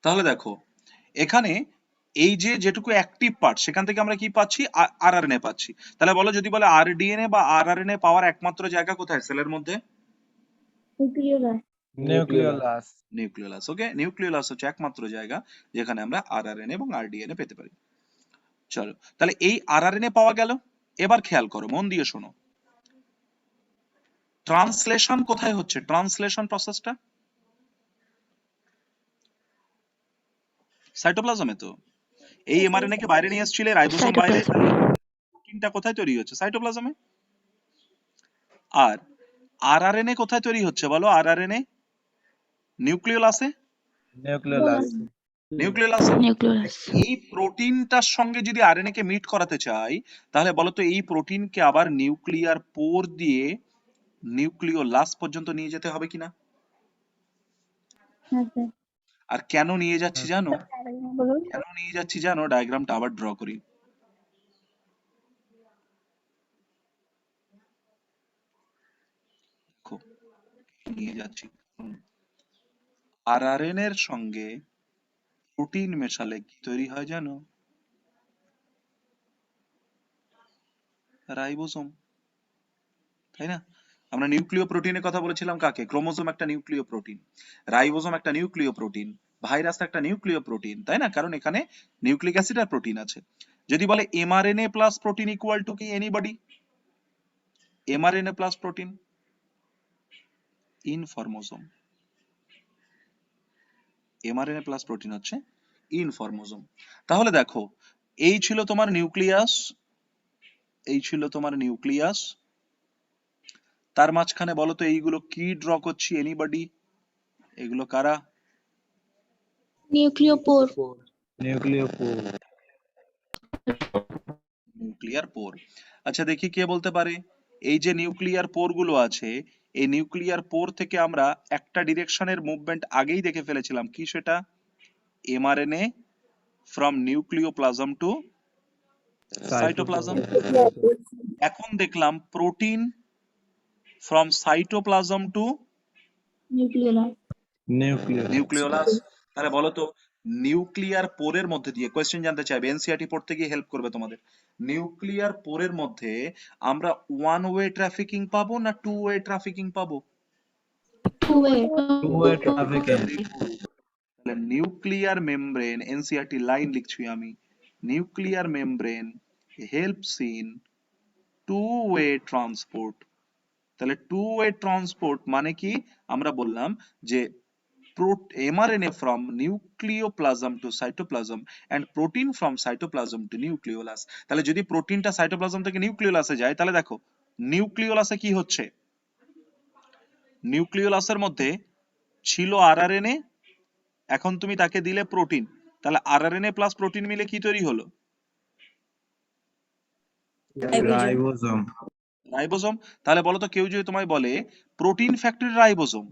তাহলে দেখো এখানে এই যে যেটুকু অ্যাক্টিভ পার্ট সেখান থেকে আমরা কি পাচ্ছি, আরআরএনএ পাচ্ছি। তাহলে বলো, যদি বলে আরডিএনএ বা আরআরএনএ পাওয়ার একমাত্র জায়গা কোথায় সেলের মধ্যে? নিউক্লিওলাস। নিউক্লিওলাস। ওকে, নিউক্লিওলাস হচ্ছে একমাত্র জায়গা যেখানে আমরা আরআরএনএ এবং আরডিএনএ পেতে পারি। চলো, তাহলে এই আরআরএনএ পাওয়া গেল। এবার খেয়াল করো, মন দিয়ে শোনো, ট্রান্সলেশন কোথায় হচ্ছে? ট্রান্সলেশন প্রসেসটা সাইটোপ্লাজমে। তো এই এমআরএনএ কে বাইরে নিয়ে আসছিলে, রাইবোসোম বাইরে, তাহলে প্রোটিনটা কোথায় তৈরি হচ্ছে? সাইটোপ্লাজমে। আর আরআরএনএ কোথায় তৈরি হচ্ছে বলো? আরআরএনএ নিউক্লিওলাসে। নিউক্লিওলাস। নিউক্লিওলাসে। নিউক্লিওলাস। এই প্রোটিনটার সঙ্গে যদি আরএনএ কে মিট করাতে চাই, তাহলে বলো তো এই প্রোটিনকে আবার নিউক্লিয়ার পোর দিয়ে নিউক্লিওলাস পর্যন্ত নিয়ে যেতে হবে কিনা? আর কেন নিয়ে যাচ্ছি জানো? কেন নিয়ে যাচ্ছি জানো? ডায়াগ্রামটা আবার ড্র করি। দেখো, নিয়ে যাচ্ছি, আরআরএনএ এর সঙ্গে প্রোটিন মেশালে কি তৈরি হয় জানো? রাইবোসোম, তাই না? আমরা নিউক্লিয় প্রোটিনের কথা বলেছিলাম কাকে? ক্রোমোসোম একটা নিউক্লিয় প্রোটিন, রাইবোসোম একটা নিউক্লিয় প্রোটিন, ভাইরাস একটা নিউক্লিয় প্রোটিন, তাই না? কারণ এখানে নিউক্লিক অ্যাসিড আর প্রোটিন আছে। যদি বলে mRNA plus protein equal to কি? Anybody? MRNA plus protein informosome. MRNA plus protein হচ্ছে ইনফরমোসোম। তাহলে দেখো, এই ছিল তোমার নিউক্লিয়াস, এই ছিল তোমার নিউক্লিয়াস। তার মাঝখানে বলো তো এইগুলো কি ড্র করছি? এনিবডি? এগুলো কারা? নিউক্লিওপোর। নিউক্লিওপোর। নিউক্লিয়ার পোর। আচ্ছা দেখি কে বলতে পারে, এই যে নিউক্লিয়ার পোর গুলো আছে, এই নিউক্লিয়ার পোর থেকে আমরা একটা ডিরেকশনের মুভমেন্ট আগেই দেখে ফেলেছিলাম, কি সেটা? MRNA from nucleoplasm to cytoplasm. এখন দেখলাম protein from cytoplasm to nucleolus. তাহলে বলো তো, নিউক্লিয়ার পোরের মধ্যে দিয়ে, কোয়েশ্চেন জানতে চাইবে, এনসিইআরটি পড়তে গিয়ে হেল্প করবে তোমাদের, নিউক্লিয়ার পোরের মধ্যে আমরা ওয়ান ওয়ে ট্রাফিকিং পাবো না টু ওয়ে ট্রাফিকিং পাবো? Two way. তাহলে নিউক্লিয়ার মেমব্রেন, এনসিইআরটি লাইন লিখছি আমি, nuclear membrane helps in two way transport. তাহলে টু ওয়ে ট্রান্সপোর্ট মানে কি? আমরা বললাম যে mRNA from nucleoplasm to cytoplasm and protein from cytoplasm to nucleolus. তাহলে যদি প্রোটিনটা সাইটোপ্লাজম থেকে নিউক্লিওলাসে যায়, তাহলে দেখো নিউক্লিওলাসে কি হচ্ছে? নিউক্লিওলাসের মধ্যে ছিল আরআরএনএ, এখন তুমি তাকে দিলে প্রোটিন, তাহলে আরআরএনএ প্লাস প্রোটিন মিলে কি তৈরি হলো? রাইবোসোম। রাইবোসোম। তাহলে বলো তো, কেউ যদি তোমায় বলে প্রোটিন ফ্যাক্টরি রাইবোসোম,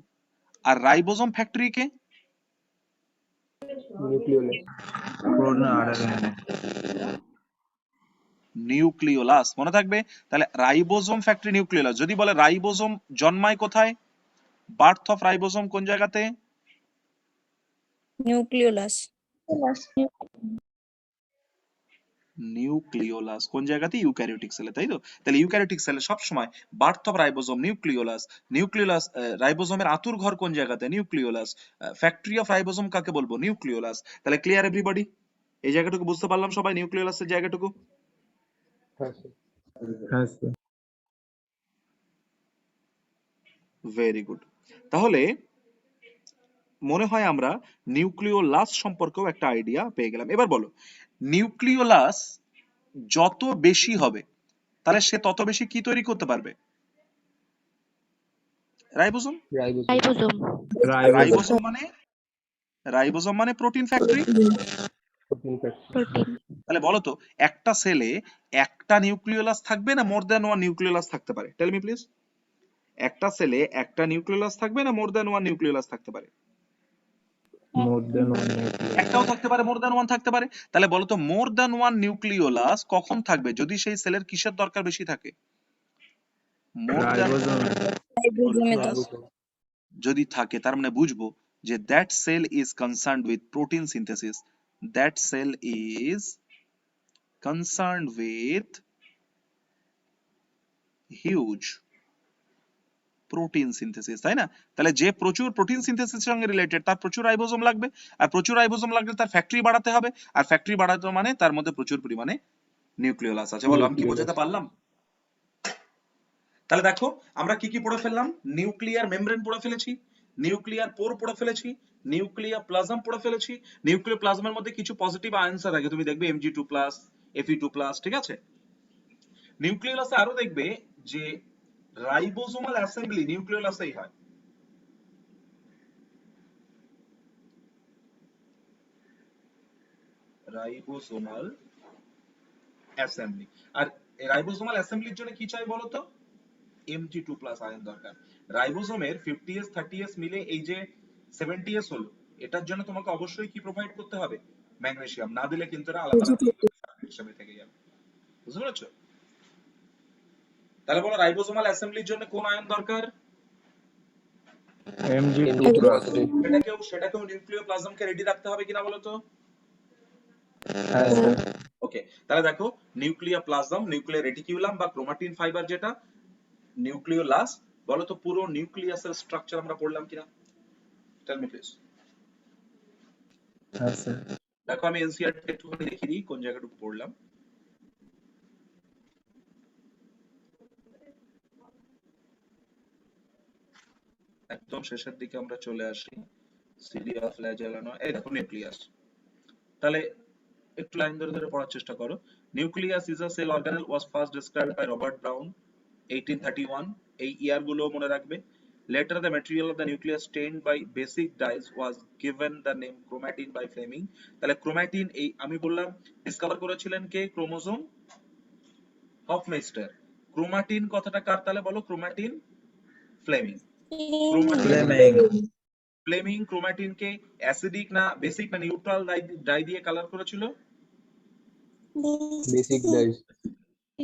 আর রাইবোসোম ফ্যাক্টরি কে? নিউক্লিওলাস। মনে থাকবে। তাহলে রাইবোসোম ফ্যাক্টরি নিউক্লিওলাস। যদি বলে রাইবোসোম জন্মায় কোথায়, বার্থ অফ রাইবোসোম কোন জায়গাতে? নিউক্লিওলাস। নিউক্লিওলাস কোন জায়গাতে? ইউক্যারিওটিক সেলে, তাই তো? তাহলে ইউক্যারিওটিক সেলে সব সময় birth of ribosome nucleolus. Nucleolus, রাইবোসোমের আতুর ঘর কোন জায়গাতে? নিউক্লিওলাস। ফ্যাক্টরি অফ রাইবোসোম কাকে বলবো? নিউক্লিওলাস। তাহলে ক্লিয়ার এভরিবডি? এই জায়গাটুকু বুঝতে পারলাম সবাই, নিউক্লিওলাসের জায়গাটুকু? Very good. তাহলে মনে হয় আমরা নিউক্লিওলাস সম্পর্কেও একটা আইডিয়া পেয়ে গেলাম। এবার বলো, নিউক্লিওলাস যত বেশি হবে, তাহলে সে তত বেশি কি তৈরি করতে পারবে? রাইবোসোম। রাইবোসোম। রাইবোসোম মানে প্রোটিন ফ্যাক্টরি। প্রোটিন। তাহলে বলো তো, একটা সেলে একটা নিউক্লিওলাস থাকবে না মোর দ্যান ওয়ান নিউক্লিওলাস থাকতে পারে? Tell me please. একটা সেলে একটা নিউক্লিওলাস থাকবে না মোর দ্যান ওয়ান নিউক্লিওলাস থাকতে পারে? একটাও থাকতে পারে, মোর দ্যান ওয়ান থাকতে পারে। তাহলে বলো তো, মোর দ্যান ওয়ান নিউক্লিওলাস কখন থাকবে? যদি সেই সেলের কিসের দরকার বেশি থাকে? মোর দ্যান যদি থাকে, তার মানে বুঝবো যে that cell is concerned with protein synthesis, that cell is concerned with huge protein synthesis, তাই না? তাহলে যে প্রচুর প্রোটিন সিনথেসিসের সঙ্গে রিলেটেড তার প্রচুর রাইবোজোম লাগবে, আর প্রচুর রাইবোজোম লাগলে তার ফ্যাক্টরি বাড়াতে হবে, আর ফ্যাক্টরি বাড়াতে মানে তার মধ্যে প্রচুর পরিমাণে নিউক্লিওলাস আছে। বলো আমি কি বোঝাতে পারলাম? তাহলে দেখো আমরা কি কি পড়ে ফেললাম, নিউক্লিয়ার মেমব্রেন পড়ে ফেলেছি, নিউক্লিয়ার পোর পড়ে ফেলেছি, নিউক্লিয়ার প্লাজম পড়ে ফেলেছি। নিউক্লিয়ার প্লাজমের মধ্যে কিছু পজিটিভ আয়নস থাকে, তুমি দেখবে Mg2+, Fe2+, ঠিক আছে? নিউক্লিওলাসে আরো দেখবে যে রাইবোজোমাল অ্যাসেম্বলি নিউক্লিওলাসেই হয়। Ribosomal assembly. আর রাইবোজোমাল অ্যাসেম্বলির জন্য কি চাই বলতো? Mg2+ আয়ন দরকার। রাইবোজোমের 50s 30s মিলে এই যে 70s হলো, এটার জন্য তোমাকে অবশ্যই কি প্রোভাইড করতে হবে? ম্যাগনেসিয়াম। না দিলে কিন্তু এরা আলাদা আলাদা হিসেবে থেকে যাবে। বুঝতে পেরেছো? তাহলে বলো রাইবোজোমাল অ্যাসেম্বলির জন্য কোন আয়ন দরকার? Mg2+। সেটাকেও নিউক্লিওপ্লাজমকে রেডি রাখতে হবে কিনা বলো তো? হ্যাঁ স্যার। ওকে, তাহলে দেখো নিউক্লিয়ার প্লাজম, নিউক্লিয়ার রেটিকিউলাম বা ক্রোমাটিন ফাইবার যেটা, নিউক্লিওলাস, বলো তো পুরো নিউক্লিয়াসের স্ট্রাকচার আমরা পড়লাম কিনা? Tell me please. হ্যাঁ স্যার। দেখো আমি এনসিইআরটি একটুখানি দেখিয়ে দিই কোন জায়গাটুকু পড়লাম। একদম শেষের দিকে আমরা চলে আসি, সিলিয়া ফ্ল্যাজেলানো, এই দেখো নিউক্লিয়াস। তাহলে একটু লাইন ধরে ধরে পড়ার চেষ্টা করো। Nucleus is a cell organelle was first described by Robert Brown 1831, এই ইয়ার গুলো মনে রাখবে। Later the material of the nucleus stained by basic dyes was given the name chromatin by Fleming। তাহলে ক্রোমাটিন এই আমি বললাম ডিসকভার করেছিলেন কে? ক্রোমোজোম হফমেস্টার। ক্রোমাটিন কথাটা কার তাহলে বলো? Chromatin Flemming. ফ্লেমিং ক্রোমাটিনকে অ্যাসিডিক না বেসিক না নিউট্রাল ডাই দিয়ে কালার করেছিল? Basic dyes.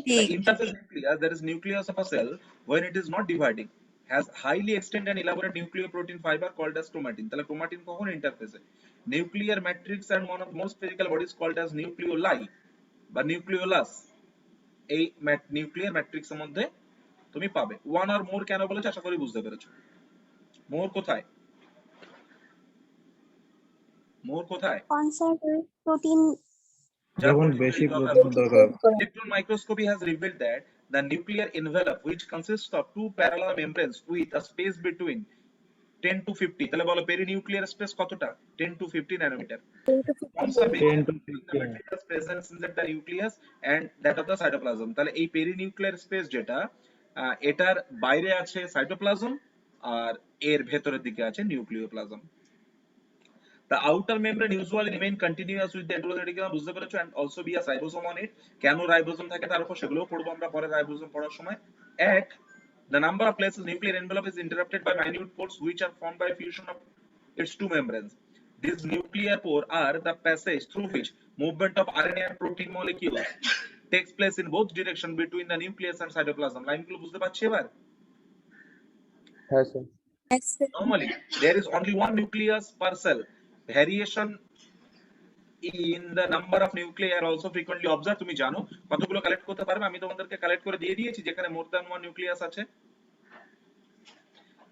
The interphase nucleus, that is nucleus of a cell, when it is not dividing, has highly extended and elaborate nucleoprotein fiber called as chromatin। তাহলে chromatin কখন ইন্টারফেসে? Nuclear matrix and one of most physical bodies called as nucleoli বা nucleolus, এই nuclear ম্যাট্রিক্সের মধ্যে তুমি পাবে। One আর মোর কেন বলেছে আশা করি বুঝতে পেরেছো। মোর কোথায়? মোর কোথায়? প্রোটিন যখন বেশি প্রোটিন দরকার। Electron microscopy has revealed that the nuclear envelope, which consists of two parallel membranes with a space between 10 to 50, তাহলে বলো পেরিনিউক্লিয়ার স্পেস কতটা? 10 to 50 nanometre. forms a 10 to the 15। material's presence inside the nucleus and that of the cytoplasm। তাহলে এই পেরিনিউক্লিয়ার space যেটা, এটার বাইরে আছে cytoplasm আর এর ভেতরের দিকে আছে nucleoplasm. The outer membrane usually remain continuous with the endocytoid, বুঝতে পেরেছো, and also be a ribosome on it। কেন রাইবোজোম থাকে তার উপর সেগুলোও পড়বো আমরা পরে রাইবোজোম পড়ার সময়। At the number of places nuclear envelope is interrupted by minute pores which are formed by fusion of its two membranes। These nuclear pores are the passage through which movement of RNA and protein molecules takes place in both direction between the nucleus and cytoplasm। লাইনগুলো বুঝতে পারছি এবার? Yes, sir. Normally there is only one nucleus per cell। Variation in the number of nuclei are also frequently observed। তুমি জানো কতগুলো collect করতে পারবে? আমি তোমাদেরকে কালেক্ট করে দিয়ে দিয়েছি যেখানে মোর দ্যান ওয়ান নিউক্লিয়াস আছে।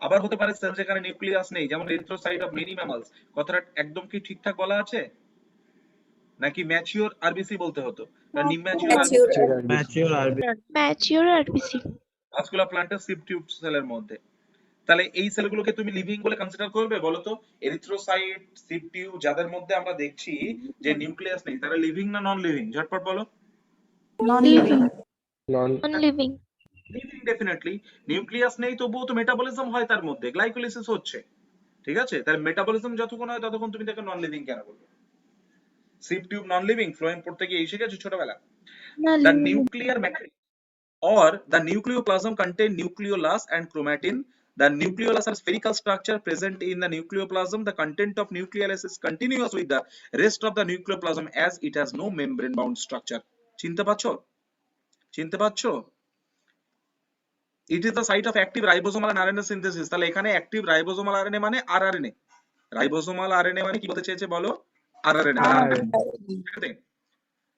আবার হতে পারে সেল যেখানে নিউক্লিয়াস নেই, যেমন এরিথ্রোসাইট অফ মেনি ম্যামালস। কথাটা একদম কি ঠিকঠাক বলা আছে নাকি ম্যাচিওর আরবিসি বলতে হতো না নিম্যাচিওর আরবিসি? Mature RBC. ভাস্কুলার প্ল্যান্টের সিপ টিউব সেলের মধ্যে। তাহলে এই সেলগুলোকে তুমি লিভিং বলে কনসিডার করবে বলো তো? এরিথ্রোসাইট, সিপ টিউব যাদের মধ্যে আমরা দেখছি যে নিউক্লিয়াস নেই, তারা লিভিং না নন লিভিং? ঝটপট বলো। Living. Non. Living. Living definitely. Nucleus নেই তবুও তো মেটাবলিজম হয় তার মধ্যে, গ্লাইকোলিসিস হচ্ছে, ঠিক আছে? তাহলে মেটাবলিজম যতক্ষণ হয় ততক্ষণ তুমি তাকে নন লিভিং কেন বলবে? Sheep tube non living? Phloem পড়তে গিয়ে এই শিখেছো ছোটবেলা। The nuclear matrix or the nucleoplasm contain nucleolus and chromatin। The nucleolus are spherical structure present in the nucleoplasm। The content of nucleolus is continuous with the rest of the nucleoplasm as it has no membrane bound structure। চিনতে পারছো? চিনতে পারছো? It is the site of active ribosomal and RNA synthesis। তাহলে এখানে active ribosomal RNA মানে rRNA, ribosomal RNA মানে কি বলতে চেয়েছে বলো? আরআরএনএ। RNA.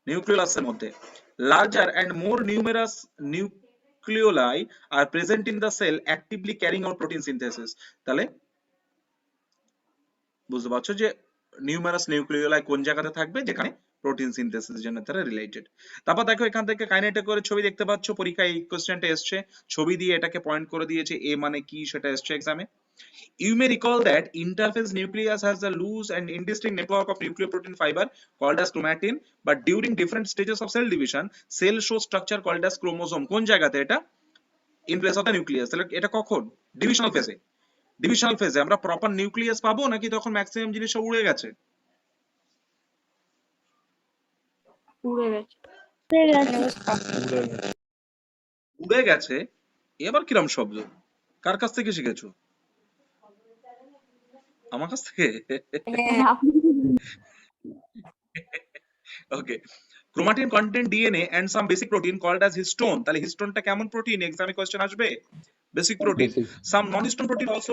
নিউক্লিয়াসের মধ্যে larger and more numerous nucleoli are present in the cell actively carrying out protein synthesis. তাহলে বুঝতে পারছো যে নিউমেরাস নিউক্লিওলাই কোন জায়গাতে থাকবে, যেখানে প্রোটিন সিনথেসিসের জন্য তারা রিলেটেড। তারপর দেখো এখান থেকে কাইনেটিক করে ছবি দেখতে পাচ্ছ, পরীক্ষায় এই কোশ্চেনটা এসছে, ছবি দিয়ে এটাকে পয়েন্ট করে দিয়েছে এ মানে কি সেটা এসছে এক্সামে। You may recall that interphase nucleus has a loose and indistinct network of nucleoprotein fiber called as chromatin, but during different stages of cell division, cell shows structure called as chromosome. কোন জায়গাতে এটা? In place of the nucleus. তাহলে এটা কখন? Divisional ফেজে। Divisional ফেজে আমরা proper nucleus পাবো নাকি তখন ম্যাক্সিমাম জিনিস সব উড়ে গেছে? উড়ে গেছে। এবার কিরম শব্দ? কার কাছ থেকে শিখেছো? আমার কাছ থেকে? ওকে। Chromatin contain DNA and some basic protein called as histone. তাহলে হিস্টোনটা কেমন প্রোটিন? এক্সামে কোশ্চেন আসবে। Basic protein. Some non-histone protein also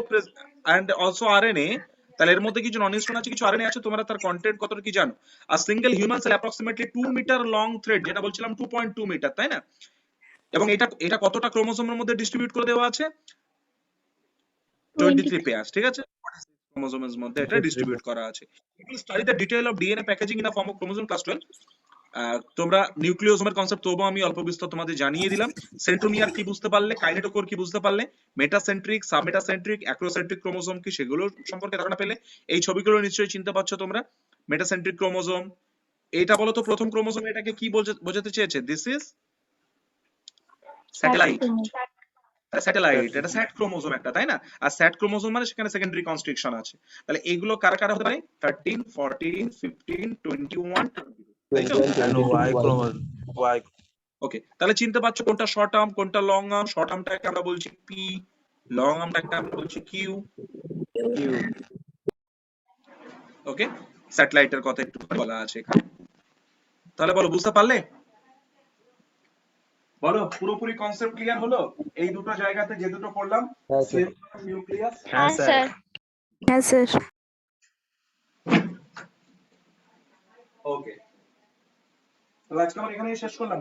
and also RNA. তাহলে এর মধ্যে কিছু নন-হিস্টোন আছে, কিছু RNA আছে। তোমরা তার কন্টেন্ট কতটা কি জানো? A single human cell approximately 2 metre long thread, যেটা বলছিলাম 2.2 মিটার, তাই না? এবং এটা কতটা ক্রোমোসোমের মধ্যে ডিস্ট্রিবিউট করে দেওয়া আছে? 23 পেয়ার্স, ঠিক আছে? ক্রোমোসোমের মধ্যে এটা ডিস্ট্রিবিউট করা আছে। If you study the detail of DNA packaging in the form of chromosome class 12, তোমরা নিউক্লিওসোমের কনসেপ্ট তবুও আমি অল্প বিস্তর তোমাদের জানিয়ে দিলাম। সেন্ট্রোমিয়ার কি বুঝতে পারলে, কাইনেটোকোর কি বুঝতে পারলে, মেটাসেন্ট্রিক, সাবমেটাসেন্ট্রিক, অ্যাক্রোসেন্ট্রিক ক্রোমোসোম কি সেগুলো সম্পর্কে ধারণা পেলে। এই ছবিগুলো নিশ্চয়ই চিনতে পারছো তোমরা। মেটাসেন্ট্রিক ক্রোমোসোম, এটা বলো তো প্রথম ক্রোমোসোম এটাকে কি বোঝাতে চেয়েছে? This is satellite. স্যাটেলাইট, এটা স্যাট ক্রোমোসোম একটা, তাই না? আর স্যাট ক্রোমোসোম মানে সেখানে সেকেন্ডারি কনস্ট্রিকশন আছে। তাহলে এগুলো কারা কারা হতে পারে? 13, 14, 15, 21, 22, তাই তো? And Y chromosome. Y. ওকে, তাহলে চিনতে পারছো কোনটা শর্ট আর্ম কোনটা লং আর্ম? শর্ট আর্মটাকে আমরা বলছি পি, লং আর্মটাকে আমরা বলছি কিউ। ওকে, স্যাটেলাইটের কথা একটু বলা আছে এখানে। তাহলে বলো, বুঝতে পারলে? বলো, পুরোপুরি কনসেপ্ট ক্লিয়ার হলো? এই দুটো জায়গাতে যে দুটো পড়লাম, নিউক্লিয়াস। হ্যাঁ স্যার। Yes, sir. ওকে, তাহলে আজকে আমরা এখানেই শেষ করলাম।